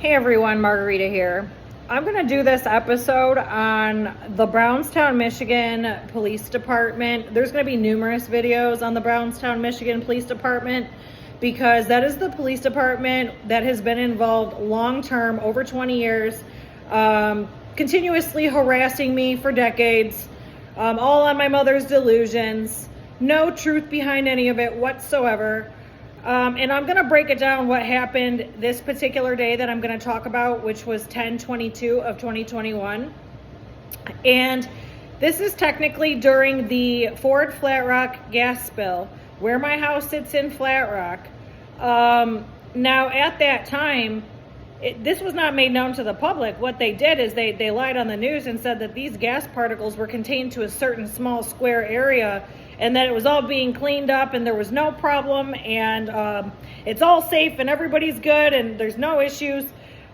Hey everyone, Margarita here. I'm going to do this episode on the Brownstown, Michigan Police Department. There's going to be numerous videos on the Brownstown, Michigan Police Department because that is the police department that has been involved long-term, over 20 years, continuously harassing me for decades, all on my mother's delusions. No truth behind any of it whatsoever. And I'm going to break it down what happened this particular day that I'm going to talk about, which was 10/22 of 2021. And this is technically during the Ford Flat Rock gas spill, where my house sits in Flat Rock. Now, at that time, this was not made known to the public. What they did is they lied on the news and said that these gas particles were contained to a certain small square area and that it was all being cleaned up and there was no problem and it's all safe and everybody's good and there's no issues.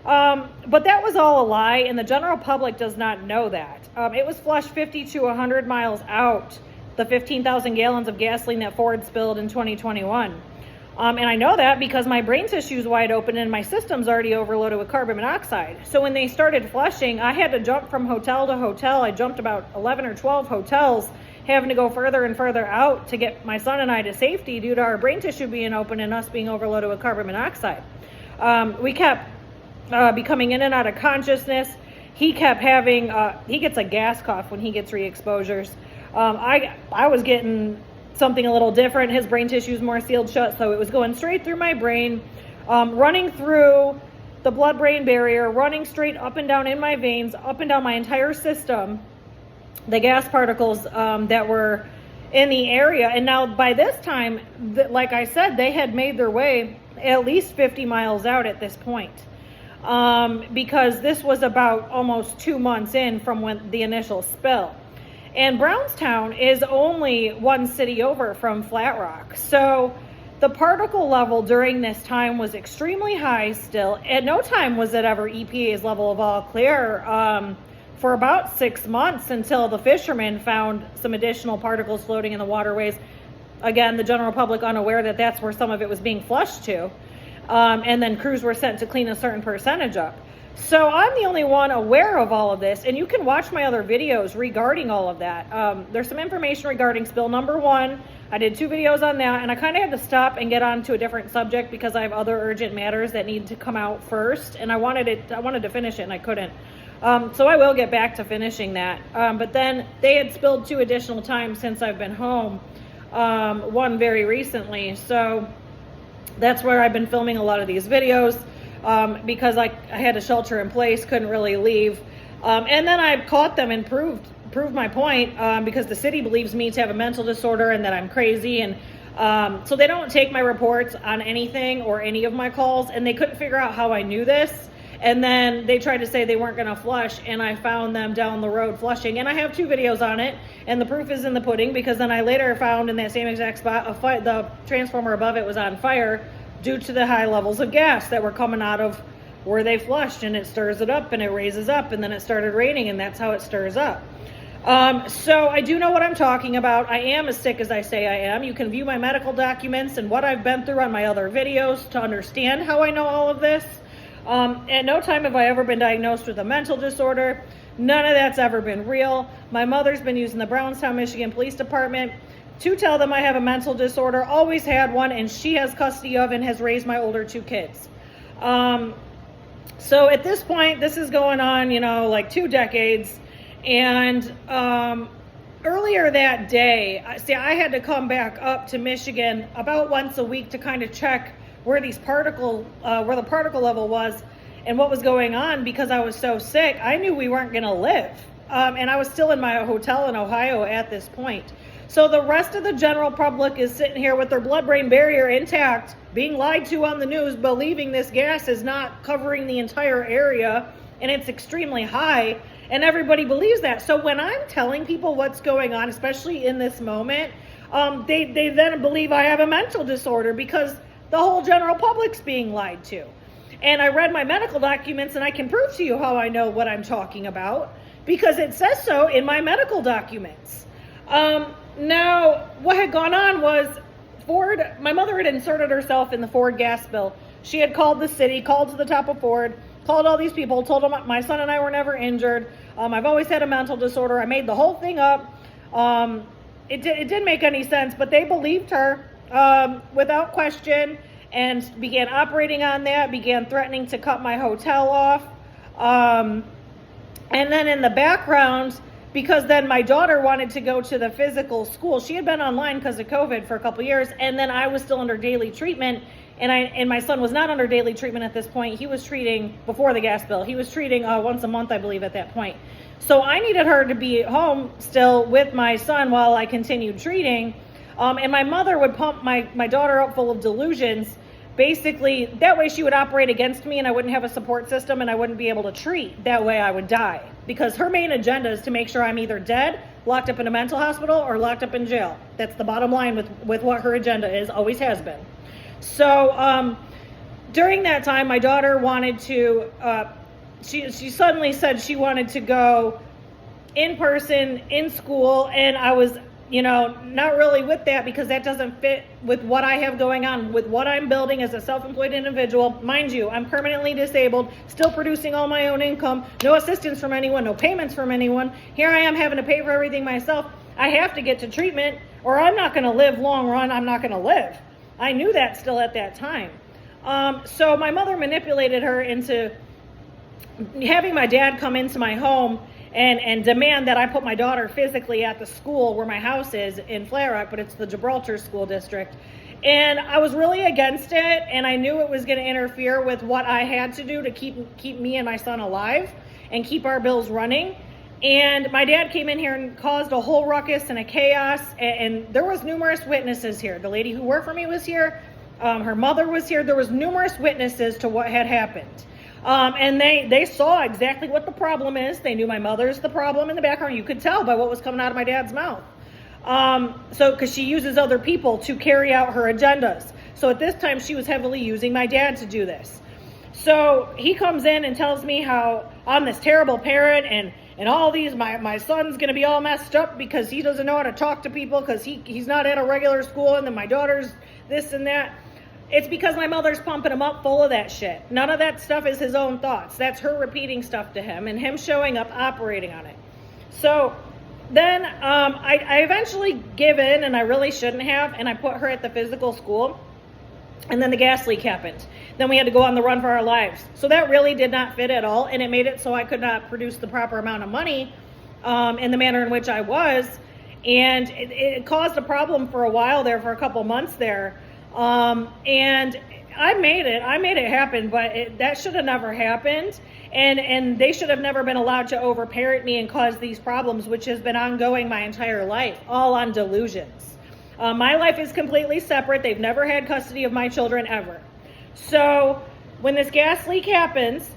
But that was all a lie, and the general public does not know that. It was flushed 50 to 100 miles out, the 15,000 gallons of gasoline that Ford spilled in 2021. And I know that because my brain tissue is wide open and my system's already overloaded with carbon monoxide. So when they started flushing, I had to jump from hotel to hotel. I jumped about 11 or 12 hotels, having to go further and further out to get my son and I to safety due to our brain tissue being open and us being overloaded with carbon monoxide. We kept becoming in and out of consciousness. He kept having, he gets a gas cough when he gets re-exposures. I was getting something a little different. His brain tissue is more sealed shut, so it was going straight through my brain, running through the blood-brain barrier, running straight up and down in my veins, up and down my entire system, the gas particles that were in the area. And now by this time, like I said, they had made their way at least 50 miles out at this point, because this was about almost 2 months in from when the initial spill. And Brownstown is only one city over from Flat Rock. So the particle level during this time was extremely high still. At no time was it ever EPA's level of all clear for about 6 months until the fishermen found some additional particles floating in the waterways. Again, the general public unaware that that's where some of it was being flushed to. And then crews were sent to clean a certain percentage up. So I'm the only one aware of all of this, and you can watch my other videos regarding all of that. There's some information regarding spill number 1. I did 2 videos on that, and I kind of had to stop and get on to a different subject because I have other urgent matters that need to come out first, and I wanted to finish it, and I couldn't. So I will get back to finishing that. But then they had spilled 2 additional times since I've been home, one very recently. So that's where I've been filming a lot of these videos. Because I had to shelter in place, couldn't really leave. And then I caught them and proved my point because the city believes me to have a mental disorder and that I'm crazy. And so they don't take my reports on anything or any of my calls, and they couldn't figure out how I knew this. And then they tried to say they weren't going to flush, and I found them down the road flushing. And I have 2 videos on it, and the proof is in the pudding because then I later found in that same exact spot the transformer above it was on fire due to the high levels of gas that were coming out of where they flushed, and it stirs it up and it raises up, and then it started raining, and that's how it stirs up. So I do know what I'm talking about. I am as sick as I say I am. You can view my medical documents and what I've been through on my other videos to understand how I know all of this. At no time have I ever been diagnosed with a mental disorder. None of that's ever been real. My mother's been using the Brownstown, Michigan Police Department to tell them I have a mental disorder, always had one, and she has custody of and has raised my older 2 kids. So at this point, this is going on, like 2 decades. And earlier that day, I had to come back up to Michigan about once a week to kind of check where the particle level was and what was going on because I was so sick. I knew we weren't going to live. And I was still in my hotel in Ohio at this point. So the rest of the general public is sitting here with their blood-brain barrier intact, being lied to on the news, believing this gas is not covering the entire area, and it's extremely high, and everybody believes that. So when I'm telling people what's going on, especially in this moment, they then believe I have a mental disorder because the whole general public's being lied to. And I read my medical documents, and I can prove to you how I know what I'm talking about because it says so in my medical documents. Now, what had gone on was my mother had inserted herself in the Ford gas spill. She had called the city, called to the top of Ford, called all these people, told them my son and I were never injured. I've always had a mental disorder. I made the whole thing up. It didn't make any sense, but they believed her without question and began operating on that, began threatening to cut my hotel off. And then in the background, because then my daughter wanted to go to the physical school. She had been online because of COVID for a couple years, and then I was still under daily treatment, and my son was not under daily treatment at this point. He was treating before the gas bill. He was treating once a month, I believe, at that point. So I needed her to be home still with my son while I continued treating. And my mother would pump my daughter up full of delusions. Basically, that way she would operate against me and I wouldn't have a support system and I wouldn't be able to treat. That way I would die. Because her main agenda is to make sure I'm either dead, locked up in a mental hospital, or locked up in jail. That's the bottom line with what her agenda is, always has been. So during that time, my daughter wanted to, she suddenly said she wanted to go in person in school, and I was not really with that because that doesn't fit with what I have going on, with what I'm building as a self-employed individual. Mind you, I'm permanently disabled, still producing all my own income, no assistance from anyone, no payments from anyone. Here I am having to pay for everything myself. I have to get to treatment or I'm not going to live long run. I'm not going to live. I knew that still at that time. So my mother manipulated her into having my dad come into my home and demand that I put my daughter physically at the school where my house is in Flat Rock, but it's the Gibraltar School District. And I was really against it, and I knew it was going to interfere with what I had to do to keep me and my son alive and keep our bills running. And my dad came in here and caused a whole ruckus and a chaos, and there was numerous witnesses here. The lady who worked for me was here. Her mother was here. There was numerous witnesses to what had happened. And they saw exactly what the problem is. They knew my mother's the problem in the background. You could tell by what was coming out of my dad's mouth. Because she uses other people to carry out her agendas. So at this time, she was heavily using my dad to do this. So he comes in and tells me how I'm this terrible parent and all these, my son's going to be all messed up because he doesn't know how to talk to people because he's not at a regular school, and then my daughter's this and that. It's because my mother's pumping him up full of that shit. None of that stuff is his own thoughts. That's her repeating stuff to him and him showing up operating on it. So then I eventually give in, and I really shouldn't have, and I put her at the physical school. And then the gas leak happened. Then we had to go on the run for our lives. So that really did not fit at all, and it made it so I could not produce the proper amount of money in the manner in which I was. And it caused a problem for a while there, for a couple months there. And I made it happen, but that should have never happened. And they should have never been allowed to overparent me and cause these problems, which has been ongoing my entire life, all on delusions. My life is completely separate. They've never had custody of my children ever. So when this gas leak happens,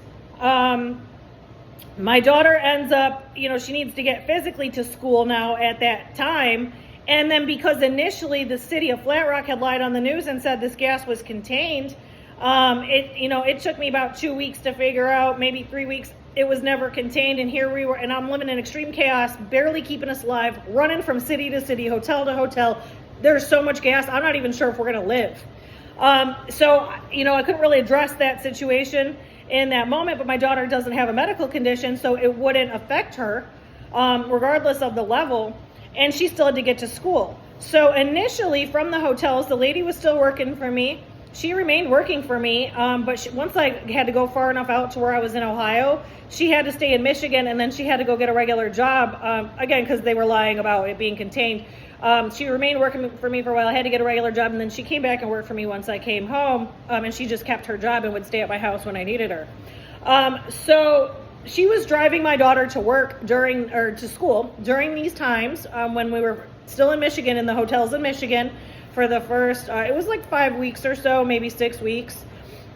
my daughter ends up, she needs to get physically to school now at that time. And then because initially the city of Flat Rock had lied on the news and said this gas was contained, it took me about 2 weeks to figure out, maybe 3 weeks. It was never contained, and here we were, and I'm living in extreme chaos, barely keeping us alive, running from city to city, hotel to hotel. There's so much gas, I'm not even sure if we're going to live. So I couldn't really address that situation in that moment, but my daughter doesn't have a medical condition, so it wouldn't affect her, regardless of the level. And she still had to get to school. So initially from the hotels, the lady was still working for me. She remained working for me, but once I had to go far enough out to where I was in Ohio, she had to stay in Michigan, and then she had to go get a regular job, again, because they were lying about it being contained. She remained working for me for a while. I had to get a regular job, and then she came back and worked for me once I came home, and she just kept her job and would stay at my house when I needed her. So she was driving my daughter to work to school during these times when we were still in Michigan, in the hotels in Michigan, for the first, it was like 5 weeks or so, maybe 6 weeks.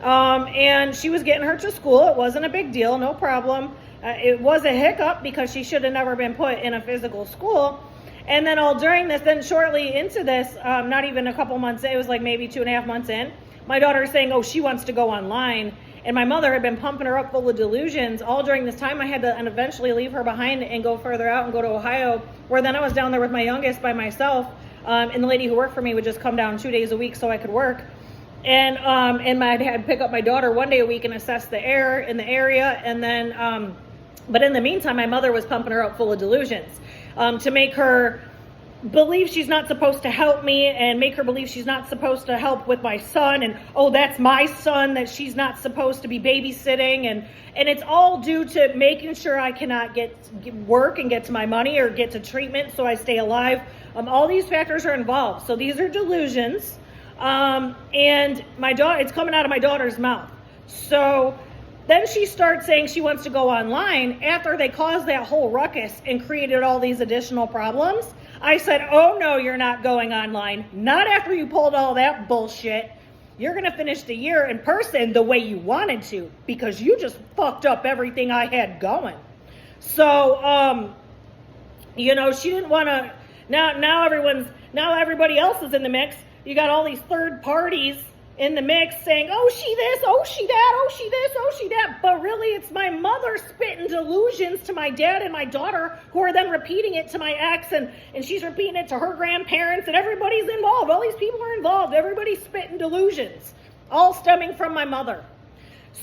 And she was getting her to school. It wasn't a big deal, no problem. It was a hiccup because she should have never been put in a physical school. And then all during this, then shortly into this, not even a couple months, it was like maybe 2.5 months in, my daughter is saying, she wants to go online. And my mother had been pumping her up full of delusions all during this time. I had to eventually leave her behind and go further out and go to Ohio, where then I was down there with my youngest by myself. And the lady who worked for me would just come down 2 days a week so I could work. And my dad pick up my daughter one day a week and assess the air in the area. And then, but in the meantime, my mother was pumping her up full of delusions, to make her believe she's not supposed to help me, and make her believe she's not supposed to help with my son, and oh, that's my son that she's not supposed to be babysitting, and it's all due to making sure I cannot get work and get to my money or get to treatment so I stay alive. All these factors are involved. So these are delusions, and my daughter, it's coming out of my daughter's mouth. So then she starts saying she wants to go online after they caused that whole ruckus and created all these additional problems. I said, oh no, you're not going online. Not after you pulled all that bullshit. You're going to finish the year in person the way you wanted to, because you just fucked up everything I had going. So, she didn't want to, now everybody else is in the mix. You got all these third parties in the mix saying, oh, she this, oh, she that, oh, she this, oh, she that. But really, it's my mother spitting delusions to my dad and my daughter, who are then repeating it to my ex, and she's repeating it to her grandparents, and everybody's involved. All these people are involved. Everybody's spitting delusions, all stemming from my mother.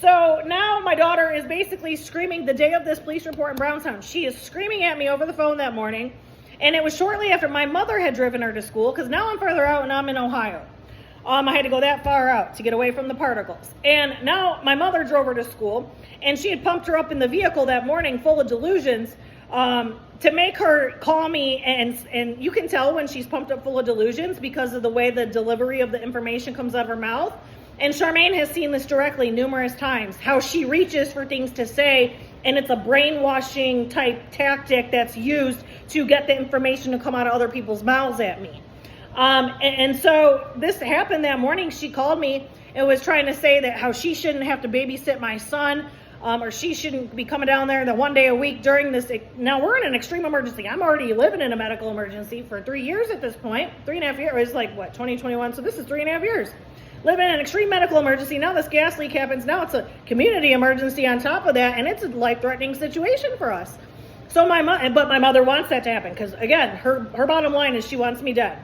So now my daughter is basically screaming the day of this police report in Brownstown. She is screaming at me over the phone that morning, and it was shortly after my mother had driven her to school, because now I'm further out and I'm in Ohio. I had to go that far out to get away from the particles. And now my mother drove her to school, and she had pumped her up in the vehicle that morning full of delusions, to make her call me. And you can tell when she's pumped up full of delusions because of the way the delivery of the information comes out of her mouth. And Charmaine has seen this directly numerous times, how she reaches for things to say, and it's a brainwashing type tactic that's used to get the information to come out of other people's mouths at me. And so this happened that morning. She called me and was trying to say that how she shouldn't have to babysit my son, or she shouldn't be coming down there the one day a week during this. Now we're in an extreme emergency. I'm already living in a medical emergency for 3 years at this point. 3.5 years. It's like, 2021? So this is 3.5 years. Living in an extreme medical emergency. Now this gas leak happens. Now it's a community emergency on top of that, and it's a life-threatening situation for us. So my mother wants that to happen, because again, her bottom line is she wants me dead.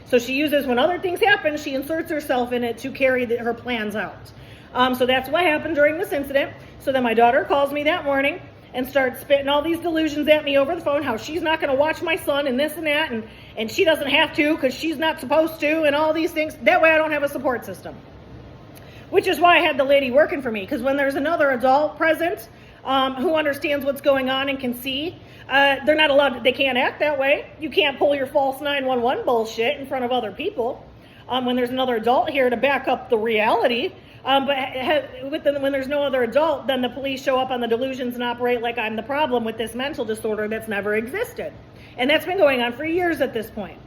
So she uses, when other things happen, she inserts herself in it to carry her plans out. So that's what happened during this incident. So then my daughter calls me that morning and starts spitting all these delusions at me over the phone, how she's not going to watch my son and this and that, and she doesn't have to because she's not supposed to, and all these things. That way I don't have a support system. Which is why I had the lady working for me, because when there's another adult present who understands what's going on and can see, they're not allowed, they can't act that way. You can't pull your false 911 bullshit in front of other people when there's another adult here to back up the reality. But when there's no other adult, then the police show up on the delusions and operate like I'm the problem with this mental disorder that's never existed. And that's been going on for years at this point.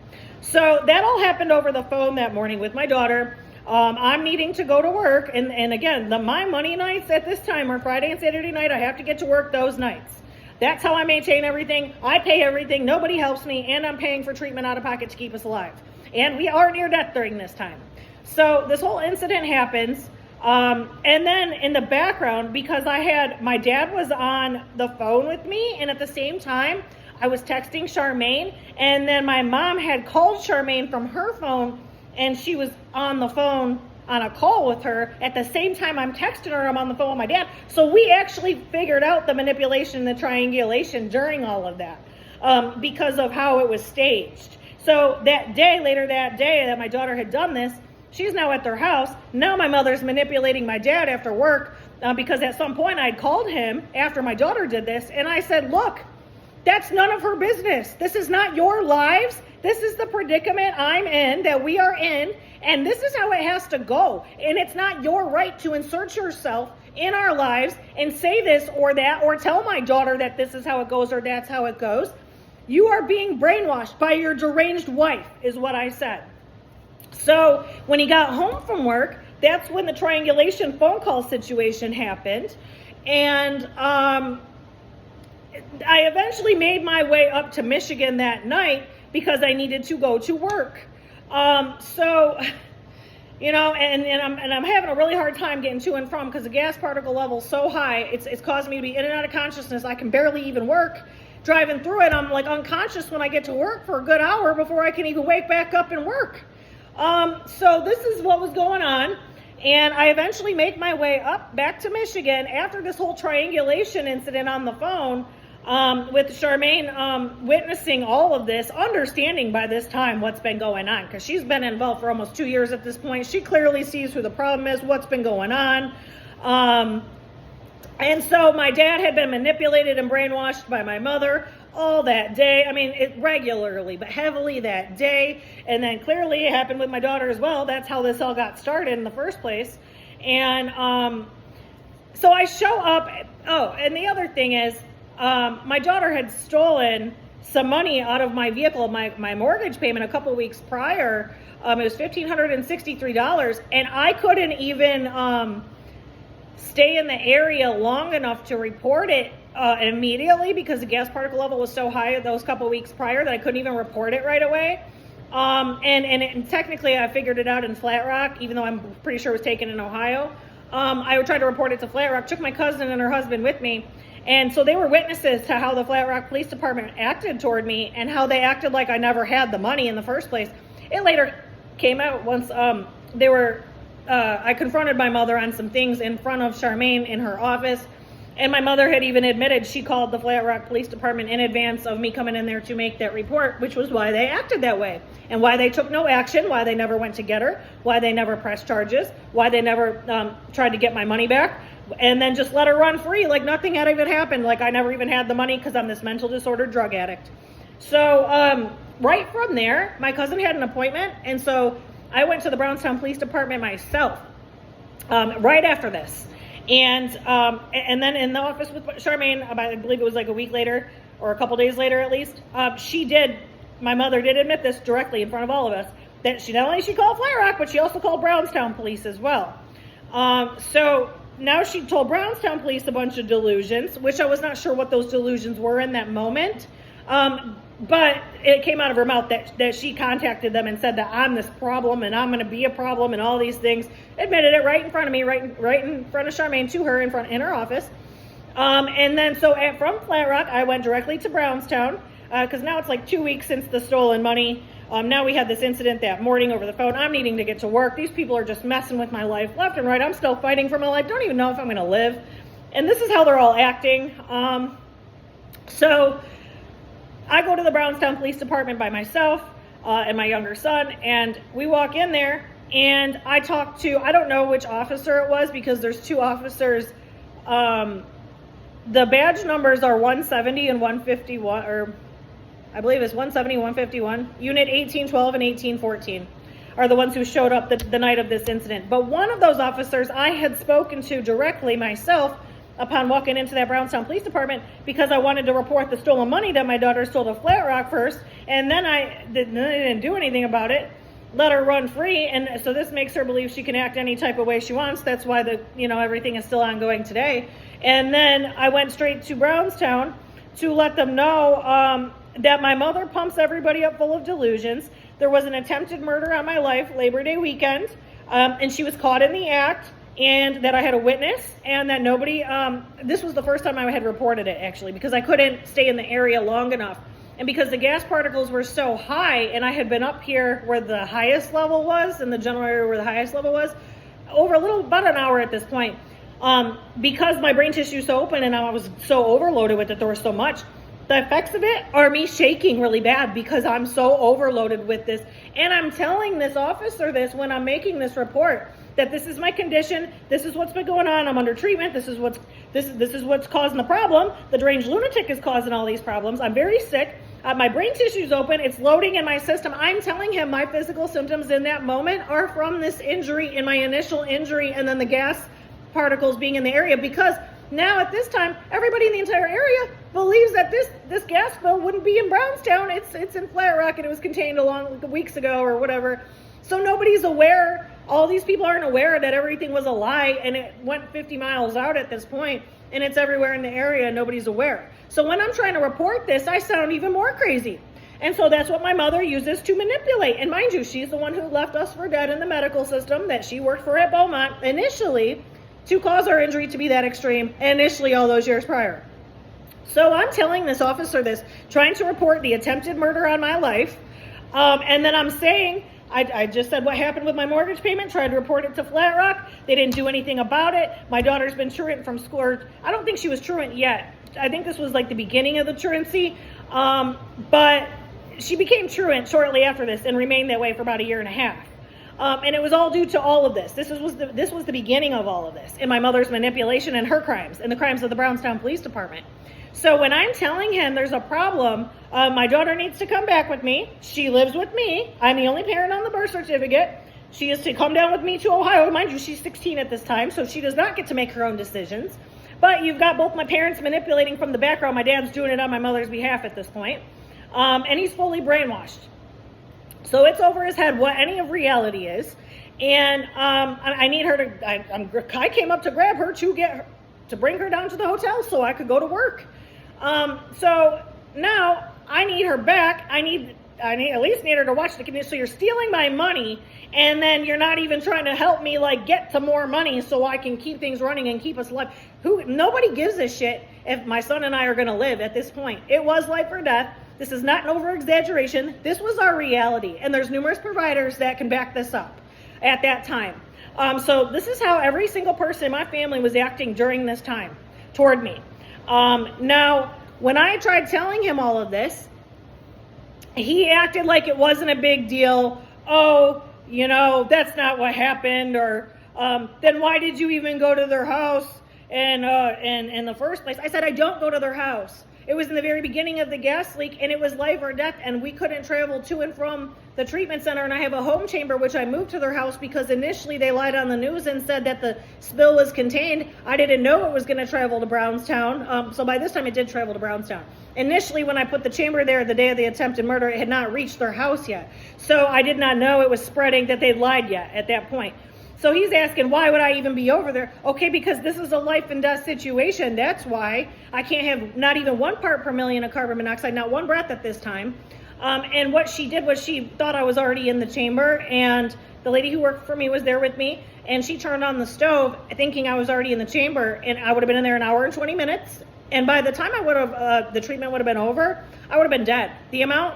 So that all happened over the phone that morning with my daughter. I'm needing to go to work. And again, my money nights at this time are Friday and Saturday night. I have to get to work those nights. That's how I maintain everything. I pay everything. Nobody helps me. And I'm paying for treatment out of pocket to keep us alive. And we are near death during this time. So this whole incident happens. And then in the background, because my dad was on the phone with me, and at the same time, I was texting Charmaine, and then my mom had called Charmaine from her phone, and she was on the phone on a call with her. At the same time I'm texting her, I'm on the phone with my dad. So we actually figured out the manipulation and the triangulation during all of that, because of how it was staged. So later that day that my daughter had done this, she's now at their house. Now my mother's manipulating my dad after work, because at some point I'd called him after my daughter did this, and I said, look, that's none of her business. This is not your lives. This is the predicament I'm in, that we are in, and this is how it has to go. And it's not your right to insert yourself in our lives and say this or that, or tell my daughter that this is how it goes or that's how it goes. You are being brainwashed by your deranged wife, is what I said. So when he got home from work, that's when the triangulation phone call situation happened. And I eventually made my way up to Michigan that night because I needed to go to work. So, you know, and I'm having a really hard time getting to and from because the gas particle level's so high. It's causing me to be in and out of consciousness. I can barely even work. Driving through it, I'm like unconscious when I get to work for a good hour before I can even wake back up and work. So this is what was going on. And I eventually make my way up back to Michigan after this whole triangulation incident on the phone, with Charmaine witnessing all of this, understanding by this time what's been going on, because she's been involved for almost 2 years at this point. She clearly sees who the problem is, what's been going on. And so my dad had been manipulated and brainwashed by my mother all that day. I mean, regularly, but heavily that day. And then clearly it happened with my daughter as well. That's how this all got started in the first place. And so I show up. Oh, and the other thing is, my daughter had stolen some money out of my vehicle, my mortgage payment a couple weeks prior. It was $1,563, and I couldn't even stay in the area long enough to report it immediately because the gas particle level was so high those couple weeks prior that I couldn't even report it right away. And technically I figured it out in Flat Rock, even though I'm pretty sure it was taken in Ohio. I tried to report it to Flat Rock, took my cousin and her husband with me. And so they were witnesses to how the Flat Rock Police Department acted toward me and how they acted like I never had the money in the first place. It later came out once I confronted my mother on some things in front of Charmaine in her office. And my mother had even admitted she called the Flat Rock Police Department in advance of me coming in there to make that report, which was why they acted that way and why they took no action, why they never went to get her, why they never pressed charges, why they never tried to get my money back, and then just let her run free like nothing had even happened, like I never even had the money because I'm this mental disorder drug addict. So right from there, my cousin had an appointment, and so I went to the Brownstown Police Department myself right after this. And then in the office with Charmaine, I believe it was like a week later or a couple days later at least, my mother did admit this directly in front of all of us, that she not only she called Flat Rock, but she also called Brownstown Police as well. So now she told Brownstown Police a bunch of delusions, which I was not sure what those delusions were in that moment. But it came out of her mouth that she contacted them and said that I'm this problem and I'm going to be a problem and all these things. Admitted it right in front of me, right in front of Charmaine, to her in her office. And then from Flat Rock, I went directly to Brownstown because now it's like 2 weeks since the stolen money. Now we had this incident that morning over the phone. I'm needing to get to work. These people are just messing with my life left and right. I'm still fighting for my life. Don't even know if I'm going to live. And this is how they're all acting. So I go to the Brownstown Police Department by myself and my younger son, and we walk in there, and I talk to, I don't know which officer it was because there's two officers. The badge numbers are 170 and 151, or I believe it's 170, 151. Unit 1812 and 1814 are the ones who showed up the night of this incident. But one of those officers I had spoken to directly myself upon walking into that Brownstown Police Department because I wanted to report the stolen money that my daughter stole to Flat Rock first, and then I didn't do anything about it, let her run free, and so this makes her believe she can act any type of way she wants. That's why everything is still ongoing today. And then I went straight to Brownstown to let them know that my mother pumps everybody up full of delusions. There was an attempted murder on my life Labor Day weekend, and she was caught in the act, and that I had a witness, and that nobody, this was the first time I had reported it, actually, because I couldn't stay in the area long enough. And because the gas particles were so high, and I had been up here where the highest level was, in the general area where the highest level was, about an hour at this point, because my brain tissue is so open and I was so overloaded with it, there was so much. The effects of it are me shaking really bad because I'm so overloaded with this. And I'm telling this officer this when I'm making this report, that this is my condition, this is what's been going on, I'm under treatment, this is what's causing the problem. The deranged lunatic is causing all these problems. I'm very sick. My brain tissue's open, it's loading in my system. I'm telling him my physical symptoms in that moment are from this injury, in my initial injury, and then the gas particles being in the area, because now at this time, everybody in the entire area believes that this gas spill wouldn't be in Brownstown. It's in Flat Rock, and it was contained weeks ago or whatever. So nobody's aware. All these people aren't aware that everything was a lie, and it went 50 miles out at this point, and it's everywhere in the area, and nobody's aware. So when I'm trying to report this, I sound even more crazy. And so that's what my mother uses to manipulate. And mind you, she's the one who left us for dead in the medical system that she worked for at Beaumont initially to cause our injury to be that extreme, initially all those years prior. So I'm telling this officer this, trying to report the attempted murder on my life, and then I'm saying I just said what happened with my mortgage payment, tried to report it to Flat Rock. They didn't do anything about it. My daughter's been truant from school. Or I don't think she was truant yet. I think this was like the beginning of the truancy. But she became truant shortly after this and remained that way for about a year and a half. And it was all due to all of this. This was the beginning of all of this, and my mother's manipulation and her crimes and the crimes of the Brownstown Police Department. So when I'm telling him there's a problem, my daughter needs to come back with me. She lives with me. I'm the only parent on the birth certificate. She is to come down with me to Ohio. Mind you, she's 16 at this time, so she does not get to make her own decisions. But you've got both my parents manipulating from the background. My dad's doing it on my mother's behalf at this point. And he's fully brainwashed. So it's over his head what any of reality is. And I need her to, I came up to grab her to bring her down to the hotel so I could go to work. So now I need her back. I at least need her to watch the community. So you're stealing my money, and then you're not even trying to help me like get to more money so I can keep things running and keep us alive. Nobody gives a shit if my son and I are going to live at this point. It was life or death. This is not an over-exaggeration. This was our reality, and there's numerous providers that can back this up at that time. So this is how every single person in my family was acting during this time toward me. Now, when I tried telling him all of this, he acted like it wasn't a big deal. Oh, that's not what happened. Or then why did you even go to their house and in the first place? I said, I don't go to their house. It was in the very beginning of the gas leak, and it was life or death, and we couldn't travel to and from the treatment center, and I have a home chamber, which I moved to their house because initially they lied on the news and said that the spill was contained. I didn't know it was going to travel to Brownstown, so by this time it did travel to Brownstown. Initially, when I put the chamber there the day of the attempted murder, it had not reached their house yet, so I did not know it was spreading, that they'd lied yet at that point. So he's asking, why would I even be over there? Okay, because this is a life and death situation. That's why I can't have not even 1 part per million of carbon monoxide, not one breath at this time. And what she did was she thought I was already in the chamber, and the lady who worked for me was there with me, and she turned on the stove thinking I was already in the chamber, and I would have been in there an hour and 20 minutes. And by the time I would have, the treatment would have been over, I would have been dead. The amount,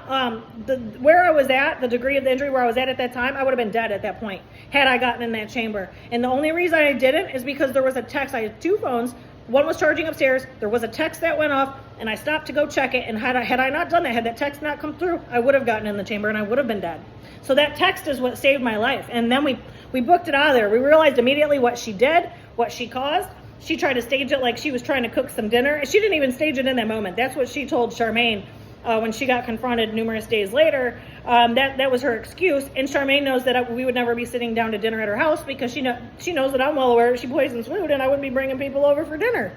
where I was at, the degree of the injury where I was at that time, I would have been dead at that point, had I gotten in that chamber. And the only reason I didn't is because there was a text. I had 2 phones. One was charging upstairs. There was a text that went off, and I stopped to go check it. And had I not done that, had that text not come through, I would have gotten in the chamber, and I would have been dead. So that text is what saved my life. And then we booked it out of there. We realized immediately what she did, what she caused. She tried to stage it like she was trying to cook some dinner. She didn't even stage it in that moment. That's what she told Charmaine when she got confronted numerous days later. That was her excuse. And Charmaine knows that we would never be sitting down to dinner at her house because she knows that I'm well aware she poisons food and I wouldn't be bringing people over for dinner.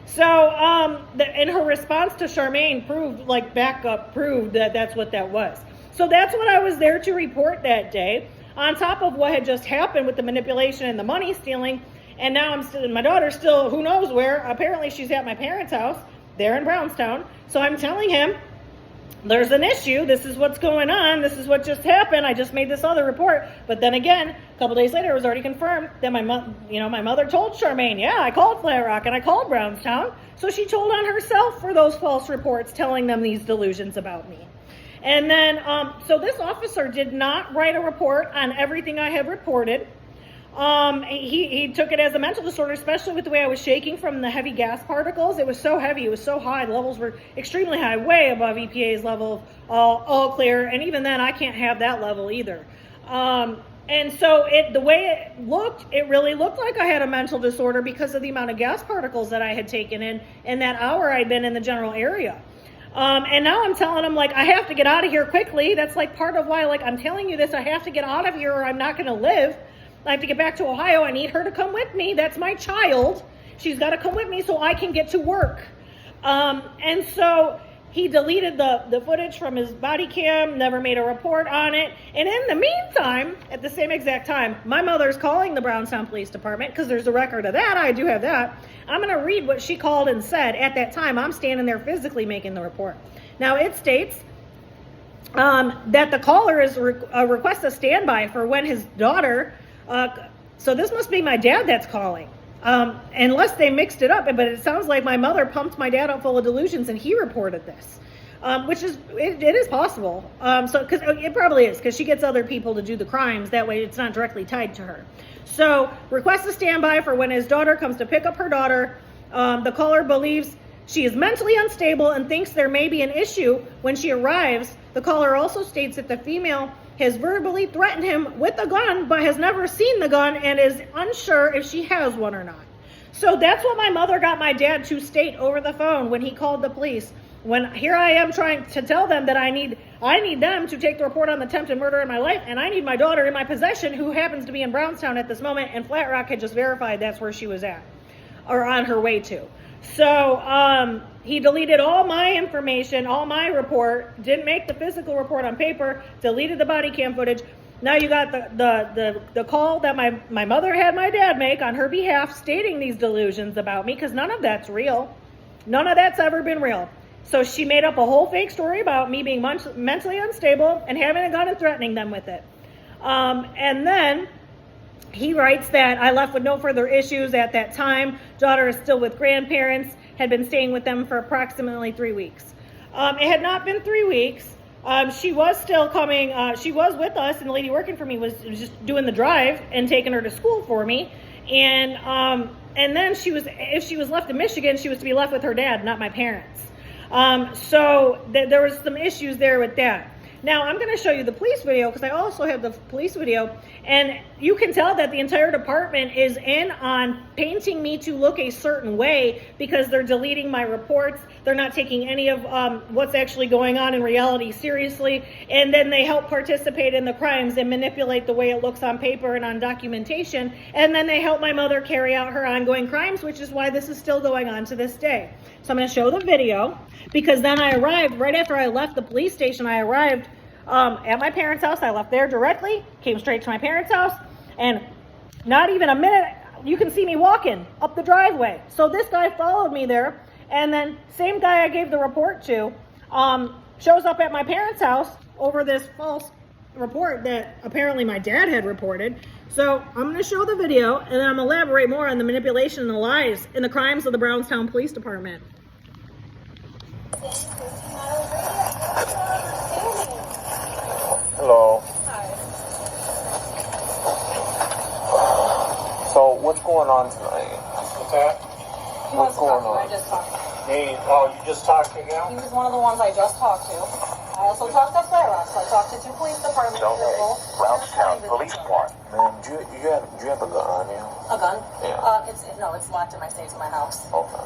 So, and her response to Charmaine proved that that's what that was. So that's what I was there to report that day. On top of what had just happened with the manipulation and the money stealing. And now my daughter's still, who knows where. Apparently she's at my parents' house. They're in Brownstown. So I'm telling him, there's an issue. This is what's going on. This is what just happened. I just made this other report. But then again, a couple days later, it was already confirmed that my mother told Charmaine, yeah, I called Flat Rock and I called Brownstown. So she told on herself for those false reports, telling them these delusions about me. And then, so this officer did not write a report on everything I had reported. He took it as a mental disorder, especially with the way I was shaking from the heavy gas particles. It was so heavy, it was so high, the levels were extremely high, way above EPA's level, all clear, and even then I can't have that level either. And so the way it looked, it really looked like I had a mental disorder because of the amount of gas particles that I had taken in that hour I'd been in the general area. And now I'm telling him, I have to get out of here quickly. That's part of why, I'm telling you this, I have to get out of here or I'm not going to live. I have to get back to Ohio. I need her to come with me. That's my child. She's got to come with me so I can get to work. And so he deleted the footage from his body cam, never made a report on it. And in the meantime, at the same exact time, my mother's calling the Brownstown Police Department because there's a record of that. I do have that. I'm going to read what she called and said at that time. I'm standing there physically making the report. Now, it states that the caller is request a standby for when his daughter... so this must be my dad that's calling, unless they mixed it up, but it sounds like my mother pumped my dad up full of delusions and he reported this. which is, it is possible. So, because it probably is, because she gets other people to do the crimes. That way it's not directly tied to her. So request a standby for when his daughter comes to pick up her daughter. The caller believes she is mentally unstable and thinks there may be an issue when she arrives. The caller also states that the female has verbally threatened him with a gun, but has never seen the gun and is unsure if she has one or not. So that's what my mother got my dad to state over the phone when he called the police. When here I am trying to tell them that I need them to take the report on the attempted murder in my life, and I need my daughter in my possession, who happens to be in Brownstown at this moment, and Flat Rock had just verified that's where she was at, or on her way to. So he deleted all my information, all my report, didn't make the physical report on paper, deleted the body cam footage. Now you got the call that my mother had my dad make on her behalf, stating these delusions about me, because none of that's real. None of that's ever been real. So she made up a whole fake story about me being mentally unstable and having a gun and threatening them with it. And then he writes that I left with no further issues at that time. Daughter is still with grandparents, had been staying with them for approximately 3 weeks. It had not been 3 weeks. She was still coming. She was with us, and the lady working for me was just doing the drive and taking her to school for me. And then if she was left in Michigan, she was to be left with her dad, not my parents. So there was some issues there with that. Now I'm going to show you the police video, because I also have the police video, and you can tell that the entire department is in on painting me to look a certain way, because they're deleting my reports. They're not taking any of what's actually going on in reality seriously, and then they help participate in the crimes and manipulate the way it looks on paper and on documentation, and then they help my mother carry out her ongoing crimes, which is why this is still going on to this day. So I'm going to show the video, because then I arrived, right after I left the police station, I arrived at my parents' house. I left there directly, came straight to my parents' house, and not even a minute, you can see me walking up the driveway. So this guy followed me there, and then same guy I gave the report to shows up at my parents' house over this false report that apparently my dad had reported. So I'm going to show the video, and then I'm going to elaborate more on the manipulation and the lies and the crimes of the Brownstown Police Department. Hello. Hi. So what's going on tonight? What's that? He What's wants to talk going to me. on? I just talked to him. Hey, oh, you just talked to He him? was one of the ones I just talked to. I also talked to Flat Rock, so I talked to 2 police departments. No, They're both Brownstown Police Department. Department. Man, do you have a gun on you? A gun? Yeah. It's locked in my safe in my house. Okay.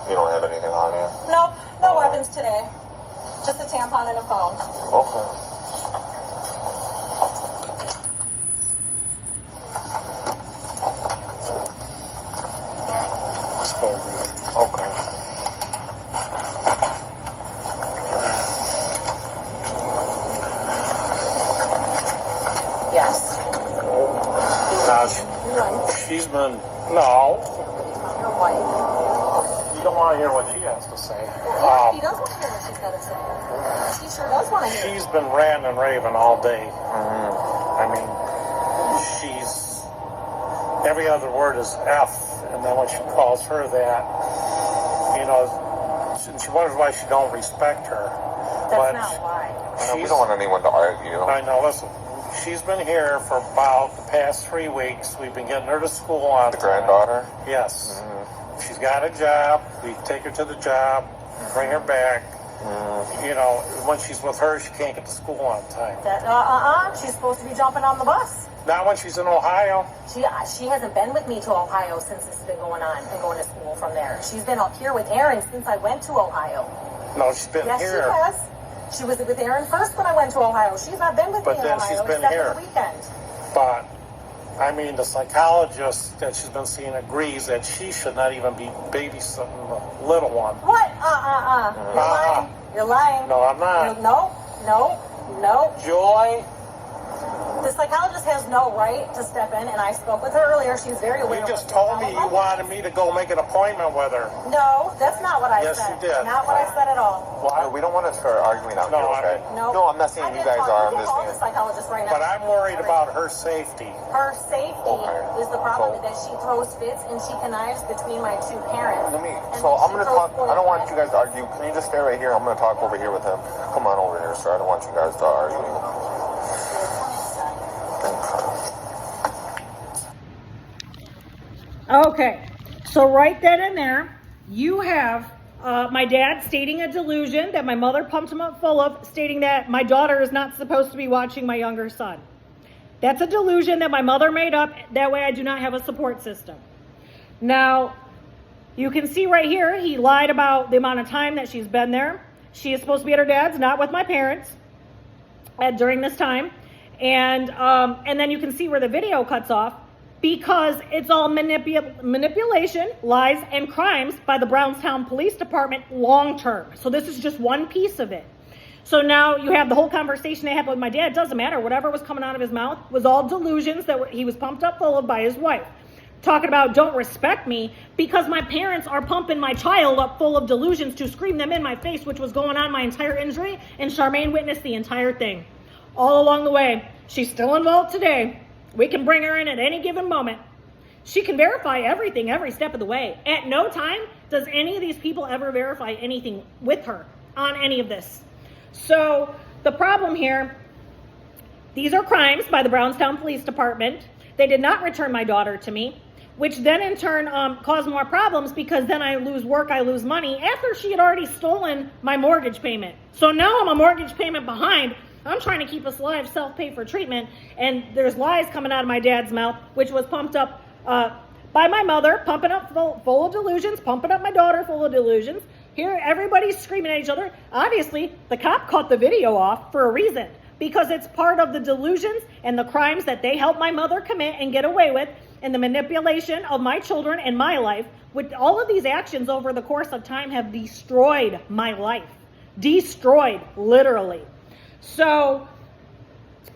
You don't have anything on you? Nope, no weapons today. Just a tampon and a phone. Okay. Okay. Yes. She's been, no, Your wife. you don't want to hear what she has to say. He does want to hear what she's got to say. She sure does want to hear. She's been ranting and raving all day. Mm-hmm. I mean, every other word is F, and then when she calls her that, you know, she wonders why she don't respect her. That's not why. We don't want anyone to argue. I know, listen, she's been here for about the past 3 weeks. We've been getting her to school on The granddaughter? Yes. Mm-hmm. She's got a job. We take her to the job, bring her back. Mm-hmm. You know, when she's with her, she can't get to school on time. She's supposed to be jumping on the bus. Not when she's in Ohio. She hasn't been with me to Ohio since this has been going on and going to school from there. She's been up here with Aaron since I went to Ohio. No, she's been Yes, here. she has. She was with Aaron first when I went to Ohio. She's not been with But me in then Ohio she's been except here. for the weekend. But, I mean, the psychologist that she's been seeing agrees that she should not even be babysitting the little one. What? You're lying. You're lying. No, I'm not. No. Joy, The psychologist has no right to step in, and I spoke with her earlier. She's very aware. You just told me you wanted me to go make an appointment with her. No, that's not what I Yes, said. you did. Not what I said at all. Well, we don't want to start arguing out No, here, okay? No. No, I'm not saying you guys are. I'm You can just call the saying. psychologist right now. But I'm worried about her safety. Her safety Okay. is the problem, So- that she throws fits and she connives between my two parents. So I'm gonna talk. I don't want you guys to argue. Can you just stay right here? I'm gonna talk over here with him. Come on over here, sir. I don't want you guys to argue. Okay, so right then and there, you have my dad stating a delusion that my mother pumped him up full of, stating that my daughter is not supposed to be watching my younger son. That's a delusion that my mother made up. That way I do not have a support system. Now, you can see right here, he lied about the amount of time that she's been there. She is supposed to be at her dad's, not with my parents, during this time. And then you can see where the video cuts off, because it's all manipulation, lies, and crimes by the Brownstown Police Department long term. So this is just one piece of it. So now you have the whole conversation they had with my dad. It doesn't matter. Whatever was coming out of his mouth was all delusions that he was pumped up full of by his wife. Talking about don't respect me because my parents are pumping my child up full of delusions to scream them in my face, which was going on my entire injury. And Charmaine witnessed the entire thing. All along the way. She's still involved today. We can bring her in at any given moment. She can verify everything every step of the way. At no time does any of these people ever verify anything with her on any of this. So the problem here, these are crimes by the Brownstown Police Department. They did not return my daughter to me, which then in turn caused more problems because then I lose work, I lose money after she had already stolen my mortgage payment. So now I'm a mortgage payment behind. I'm trying to keep us alive, self-pay for treatment, and there's lies coming out of my dad's mouth, which was pumped up by my mother, pumping up full of delusions, pumping up my daughter full of delusions. Here, everybody's screaming at each other. Obviously, the cop cut the video off for a reason, because it's part of the delusions and the crimes that they helped my mother commit and get away with, and the manipulation of my children and my life. With all of these actions over the course of time have destroyed my life. Destroyed, literally. So,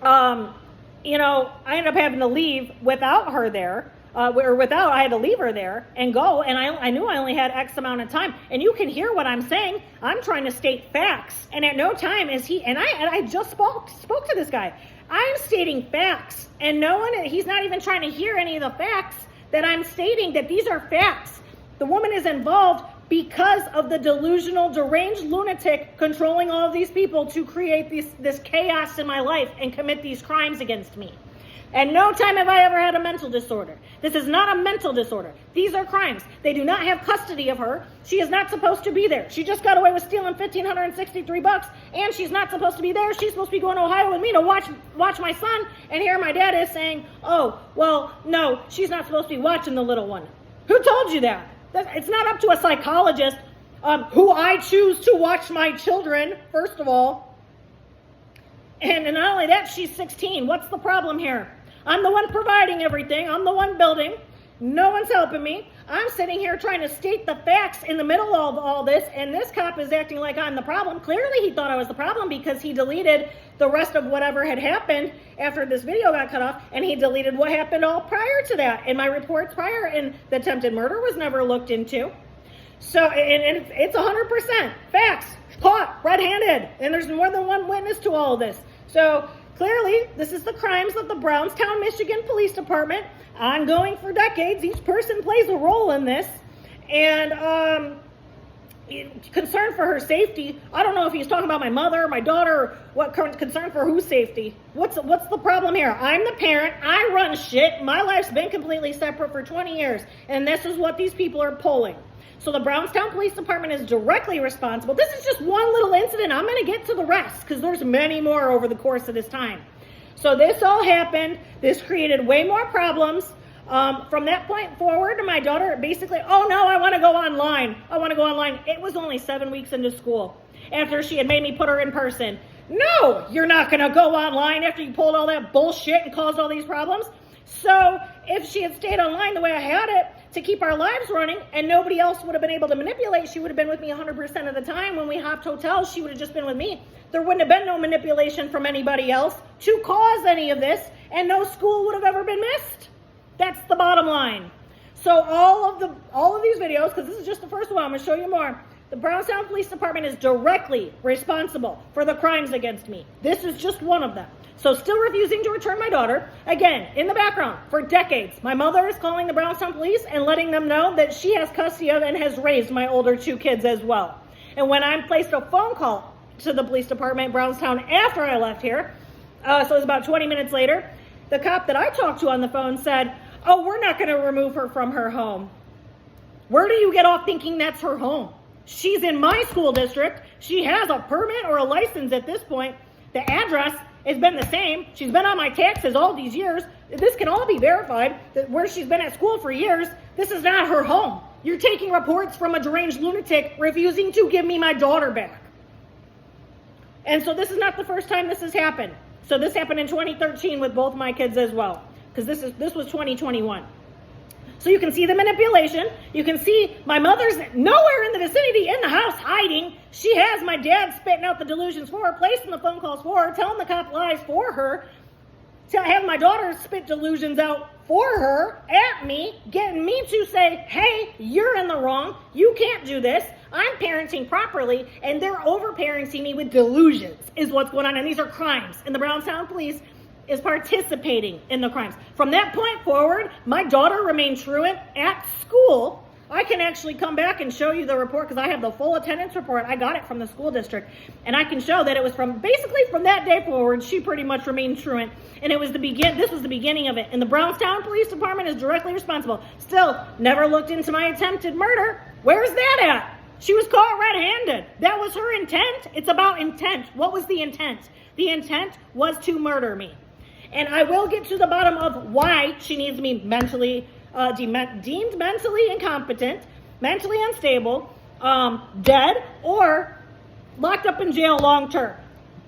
I ended up having to leave without her there, I had to leave her there and go, and I knew I only had X amount of time, and you can hear what I'm saying. I'm trying to state facts, and at no time is he, and I just spoke to this guy. I'm stating facts, and he's not even trying to hear any of the facts that I'm stating, that these are facts. The woman is involved because of the delusional, deranged lunatic controlling all of these people to create this chaos in my life and commit these crimes against me. At no time have I ever had a mental disorder. This is not a mental disorder. These are crimes. They do not have custody of her. She is not supposed to be there. She just got away with stealing $1,563, and she's not supposed to be there. She's supposed to be going to Ohio with me to watch my son, and here my dad is saying, oh, well, no, she's not supposed to be watching the little one. Who told you that? It's not up to a psychologist who I choose to watch my children, first of all. And not only that, she's 16. What's the problem here? I'm the one providing everything. I'm the one building. No one's helping me. I'm sitting here trying to state the facts in the middle of all this, and this cop is acting like I'm the problem. Clearly he thought I was the problem because he deleted the rest of whatever had happened after this video got cut off, and he deleted what happened all prior to that. And my reports prior, and the attempted murder was never looked into. So, and it's 100% facts. Caught red-handed, and there's more than one witness to all of this. So clearly, this is the crimes of the Brownstown, Michigan Police Department, ongoing for decades. Each person plays a role in this, and concern for her safety. I don't know if he's talking about my mother, my daughter, or what concern for whose safety. What's the problem here? I'm the parent. I run shit. My life's been completely separate for 20 years, and this is what these people are pulling. So the Brownstown Police Department is directly responsible. This is just one little incident. I'm going to get to the rest because there's many more over the course of this time. So this all happened. This created way more problems. From that point forward, my daughter basically, oh no, I want to go online. I want to go online. It was only 7 weeks into school after she had made me put her in person. No, you're not going to go online after you pulled all that bullshit and caused all these problems. So if she had stayed online the way I had it to keep our lives running and nobody else would have been able to manipulate, she would have been with me 100% of the time. When we hopped hotels, she would have just been with me. There wouldn't have been no manipulation from anybody else to cause any of this. and no school would have ever been missed. That's the bottom line. So all of these videos, because this is just the first one, I'm going to show you more. The Brownstown Police Department is directly responsible for the crimes against me. This is just one of them. So still refusing to return my daughter. Again, in the background, for decades, my mother is calling the Brownstown Police and letting them know that she has custody of and has raised my older 2 kids as well. And when I placed a phone call to the police department, Brownstown, after I left here, so it was about 20 minutes later, the cop that I talked to on the phone said, "Oh, we're not going to remove her from her home." Where do you get off thinking that's her home? She's in my school district. She has a permit or a license at this point. The address has been the same. She's been on my taxes all these years. This can all be verified, that where she's been at school for years. This is not her home. You're taking reports from a deranged lunatic refusing to give me my daughter back. And so this is not the first time this has happened. So this happened in 2013 with both my kids as well, because this was 2021. So you can see the manipulation. You can see my mother's nowhere in the vicinity in the house hiding. She has my dad spitting out the delusions for her, placing the phone calls for her, telling the cop lies for her, to have my daughter spit delusions out for her at me, getting me to say, "Hey, you're in the wrong. You can't do this. I'm parenting properly," and they're over-parenting me with delusions is what's going on. And these are crimes. And the Brownstown Police is participating in the crimes. From that point forward, my daughter remained truant at school. I can actually come back and show you the report because I have the full attendance report. I got it from the school district. And I can show that it was basically from that day forward, she pretty much remained truant. And this was the beginning of it. And the Brownstown Police Department is directly responsible. Still, never looked into my attempted murder. Where's that at? She was caught red-handed. That was her intent. It's about intent. What was the intent? The intent was to murder me. And I will get to the bottom of why she needs me mentally, deemed mentally incompetent, mentally unstable, dead, or locked up in jail long term.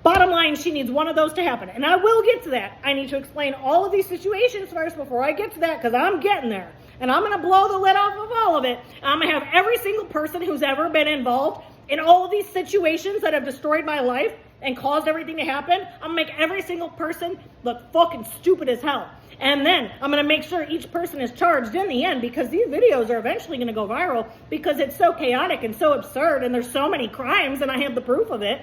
Bottom line, she needs one of those to happen. And I will get to that. I need to explain all of these situations first before I get to that, because I'm getting there. And I'm going to blow the lid off of all of it. I'm going to have every single person who's ever been involved in all of these situations that have destroyed my life and caused everything to happen. I'm going to make every single person look fucking stupid as hell. And then I'm going to make sure each person is charged in the end, because these videos are eventually going to go viral because it's so chaotic and so absurd and there's so many crimes and I have the proof of it.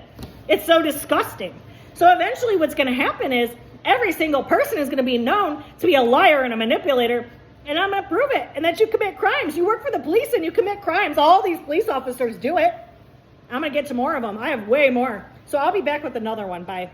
It's so disgusting. So eventually what's going to happen is every single person is going to be known to be a liar and a manipulator, and I'm going to prove it. And that you commit crimes. You work for the police and you commit crimes. All these police officers do it. I'm going to get to more of them. I have way more. So I'll be back with another one. Bye.